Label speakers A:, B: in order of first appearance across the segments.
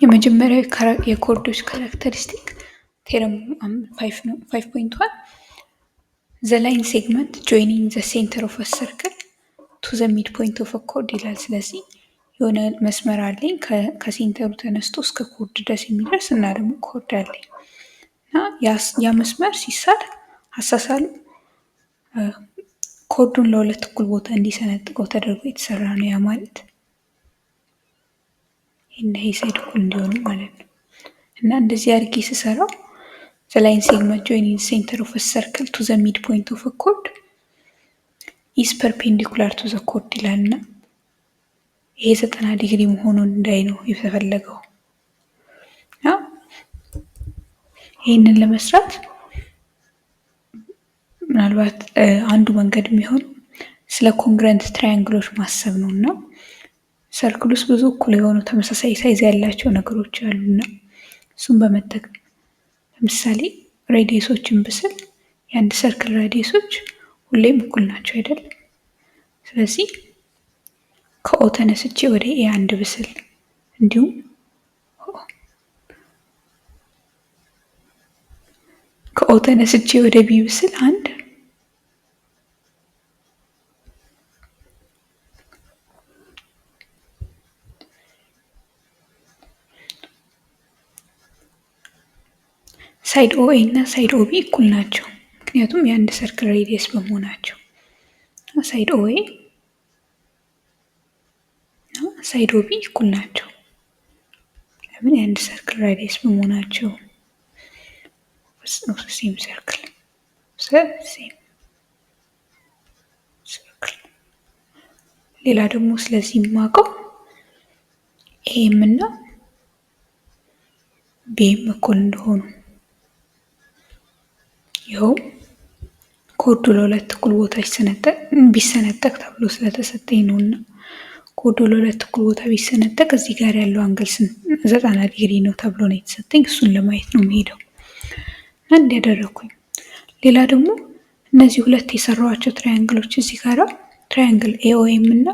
A: የመጀመሪያው የኮርዶች ካራክተሪስቲክ ቴረም 5.1 ዘ ላይን ሴግመንት ጆይኒንግ ዘ ሴንተር ኦፍ ሰርክል ቱ ዘ ሚድ ፖይንት ኦፍ ኮርድ ይላል። ስለዚህ የሆነ መስመር አለኝ ከሴንተሩ ተነስቶ እስከ ኮርድ ድረስ የሚደርስ እና ደግሞ ኮርድ አለኝ እና ያ መስመር ሲሳል አሳሳሉ ኮርዱን ለሁለት እኩል ቦታ እንዲሰነጥቀው ተደርጎ የተሰራ ነው። ያ ማለት እና ይሄ ሳይድ እኩል እንዲሆኑ ማለት ነው። እና እንደዚህ አድርጌ ስሰራው ዘ ላይን ሴግመንት ጆይኒንግ ሴንተር ኦፍ ሰርክል ቱ ዘ ሚድ ፖይንት ኦፍ ኮርድ ኢዝ ፐርፔንዲኩላር ቱ ዘ ኮርድ ይላል እና ይሄ 90 ዲግሪ መሆኑን እንዳይ ነው የተፈለገው። ይህንን ለመስራት ምናልባት አንዱ መንገድ የሚሆን ስለ ኮንግረንት ትራያንግሎች ማሰብ ነው እና ሰርክል ውስጥ ብዙ እኩል የሆኑ ተመሳሳይ ሳይዝ ያላቸው ነገሮች አሉና እሱን በመጠቀም ለምሳሌ ሬዲየሶችን ብስል የአንድ ሰርክል ሬዲየሶች ሁሌም እኩል ናቸው አይደል? ስለዚህ ከኦ ተነስቼ ወደ ኤ አንድ ብስል እንዲሁም ከኦ ተነስቼ ወደ ቢ ብስል አንድ ሳይድ ኦ ኤ እና ሳይድ ኦ ቢ እኩል ናቸው፣ ምክንያቱም የአንድ ሰርክል ሬዲየስ በመሆናቸው። ሳይድ ኦ ኤ ሳይድ ኦ ቢ እኩል ናቸው፣ ለምን? የአንድ ሰርክል ሬዲየስ በመሆናቸው። ሴም ሰርክል ሌላ ደግሞ ስለዚህ የማውቀው ኤም እና ቢም እኩል እንደሆኑ ይኸው ኮርዱ ለሁለት እኩል ቦታ ቢሰነጠቅ ተብሎ ስለተሰጠኝ ነው እና ኮርዱ ለሁለት እኩል ቦታ ቢሰነጠቅ እዚህ ጋር ያለው አንግል 90 ዲግሪ ነው ተብሎ ነው የተሰጠኝ። እሱን ለማየት ነው የሚሄደው አንድ ያደረኩኝ። ሌላ ደግሞ እነዚህ ሁለት የሰራኋቸው ትራያንግሎች እዚህ ጋር ትራያንግል ኤኦኤም እና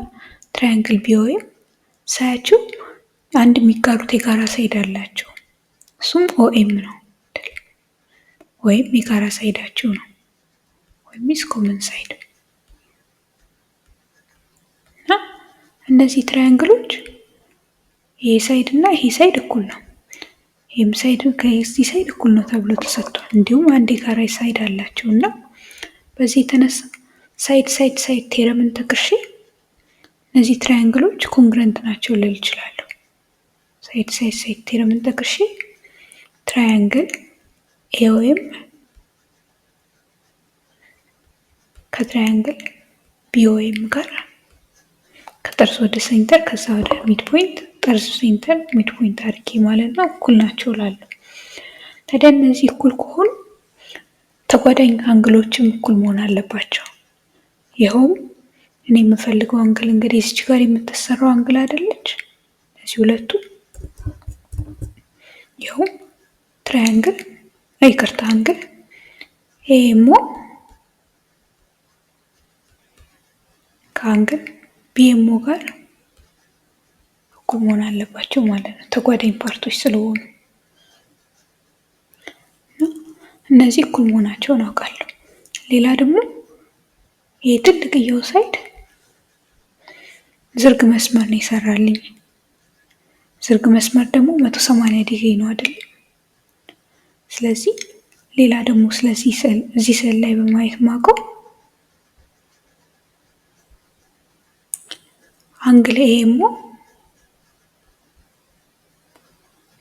A: ትራያንግል ቢኦኤም ሳያቸው አንድ የሚጋሩት የጋራ ሳይድ አላቸው። እሱም ኦኤም ነው ወይም የጋራ ሳይዳቸው ነው ወይም ኢዝ ኮመን ሳይድ እና እነዚህ ትራያንግሎች ይሄ ሳይድ እና ይሄ ሳይድ እኩል ነው፣ ይህም ሳይድ ከዚህ ሳይድ እኩል ነው ተብሎ ተሰጥቷል። እንዲሁም አንድ የጋራ ሳይድ አላቸው እና በዚህ የተነሳ ሳይድ ቴረምን ተክሼ እነዚህ ትራያንግሎች ኮንግረንት ናቸው ልል እችላለሁ። ሳይድ ቴረምን ተክሼ ትራያንግል ኤኦኤም ከትራያንግል ቢኦኤም ጋር ከጠርዝ ወደ ሴንተር ከዛ ወደ ሚድ ፖይንት ጠርዝ ሴንተር ሚድ ፖይንት አድርጌ ማለት ነው እኩል ናቸው እላለሁ። ታዲያ እነዚህ እኩል ከሆኑ ተጓዳኝ አንግሎችም እኩል መሆን አለባቸው። ይኸውም እኔ የምፈልገው አንግል እንግዲህ እዚች ጋር የምትሰራው አንግል አይደለች? እነዚህ ሁለቱ ይኸውም ትራያንግል ይቅርታ አንግል ኤኤምኦ ከአንግል ቢኤምኦ ጋር እኩል መሆን አለባቸው ማለት ነው፣ ተጓዳኝ ፓርቶች ስለሆኑ እነዚህ እኩል መሆናቸውን አውቃለሁ። ሌላ ደግሞ ይሄ ትልቅየው ሳይድ ዝርግ መስመር ነው ይሰራልኝ። ዝርግ መስመር ደግሞ 180 ዲግሪ ነው አይደል? ስለዚህ ሌላ ደግሞ ስለዚህ እዚህ ስዕል ላይ በማየት ማውቀው አንግል ኤኤምኦ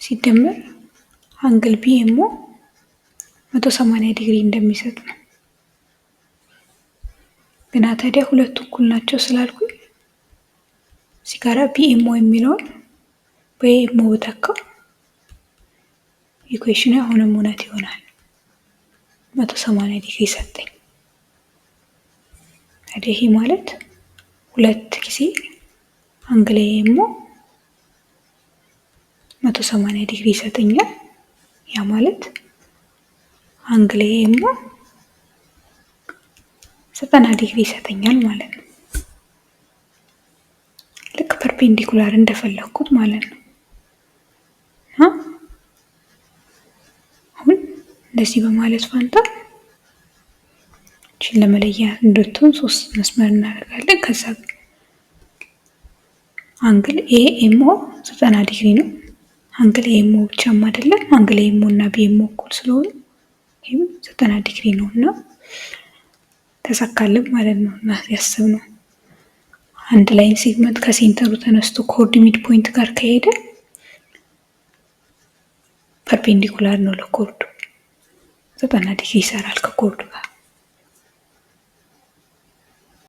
A: ሲደመር አንግል ቢኤምኦ 180 ዲግሪ እንደሚሰጥ ነው። ግና ታዲያ ሁለቱ እኩል ናቸው ስላልኩኝ እዚህ ጋር ቢኤምኦ የሚለውን በኤኤምኦ በተካው ኢኩዌሽኑ አሁንም እውነት ይሆናል፣ 180 ዲግሪ ሰጠኝ። ታዲያ ይሄ ማለት ሁለት ጊዜ አንግል ኤኤምኦ 180 ዲግሪ ይሰጠኛል። ያ ማለት አንግል ኤኤምኦ 90 ዲግሪ ይሰጠኛል ማለት ነው። ልክ ፐርፔንዲኩላር እንደፈለኩት ማለት ነው። እንደዚህ በማለት ፋንታ እቺን ለመለያ እንድትሆን 3 መስመር እናደርጋለን። ከዛ አንግል ኤኤምኦ 90 ዲግሪ ነው። አንግል ኤኤምኦ ብቻም አይደለም፣ አንግል ኤኤምኦ እና ቢኤምኦ እኩል ስለሆኑ ይሄም 90 ዲግሪ ነውና ተሳካልን ማለት ነው። እና ያሰብነው አንድ ላይን ሴግመንት ከሴንተሩ ተነስቶ ኮርድ ሚድ ፖይንት ጋር ከሄደ ፐርፔንዲኩላር ነው ለኮርዱ 90 ዲግሪ ይሰራል ከኮርዱ ጋር።